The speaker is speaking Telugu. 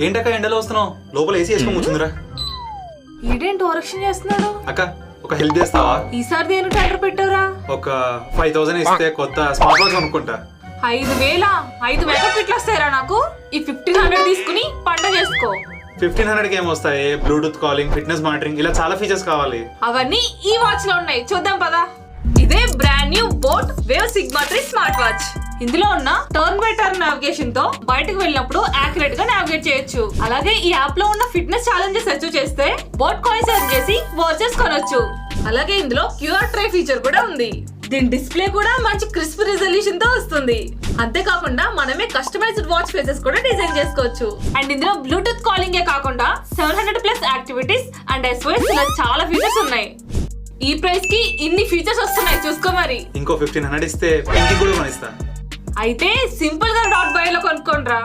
ఏంటక్క ఎండలో వస్తున్నావు? లోపల ఏసీ వేసుకొని కూర్చుందిరా. ఈడేంటి ఓరక్షన్ చేస్తున్నాడు? అక్క ఒక హెల్ప్ చేస్తావా? ఈసారి దేని టెండర్ పెట్టావురా? ఒక 5000 ఇస్తే కొత్త స్మార్ట్ వాచ్ కొనుక్కుంటా. 5000? 5 మేకప్ కిట్లు వస్తాయిరా నాకు. ఈ 1500 తీసుకుని పండగ చేసుకో. 1500కి ఏమొస్తాయి? బ్లూటూత్ కాలింగ్, ఫిట్నెస్ మానిటరింగ్, ఇలా చాలా ఫీచర్స్ కావాలి. అవన్నీ ఈ వాచ్ లో ఉన్నాయి, చూద్దాం పదా. ఇదే brand new boat wave sigma 3 smart watch. ఇందులో ఉన్న టర్న్ బై టర్న్ నావిగేషన్ తో బయటకు వెళ్ళినప్పుడు యాక్యురేట్ గా నావిగేట్ చేయొచ్చు. అలాగే ఈ యాప్ లో ఉన్న ఫిట్నెస్ ఛాలెంజెస్ సెర్చ్ చేస్తే బోట్ కాయిన్స్ ఎర్న్ చేసి వాచెస్ కొనొచ్చు. అలాగే ఇందులో క్యూఆర్ ట్రే ఫీచర్ కూడా ఉంది. దీని డిస్ప్లే కూడా మంచి క్రిస్ప్ రిజల్యూషన్ తో వస్తుంది. అంతేకాకుండా మనమే కస్టమైజ్డ్ వాచ్ ఫేసెస్ కూడా డిజైన్ చేసుకోవచ్చు. అండ్ ఇందులో బ్లూటూత్ కాలింగ్ ఏ కాకుండా 700+ యాక్టివిటీస్ అండ్ SOS ఇలా చాలా ఫీచర్స్ ఉన్నాయి. ఈ ప్రైస్ కి ఇన్ని ఫీచర్స్ వస్తున్నాయి, చూసుకో మరి. ఇంకో 1500 ఇస్తే పింకీ కూడా కొనిస్తా. అయితే సింపుల్ గా .బై లో కొనుక్కోండి రా.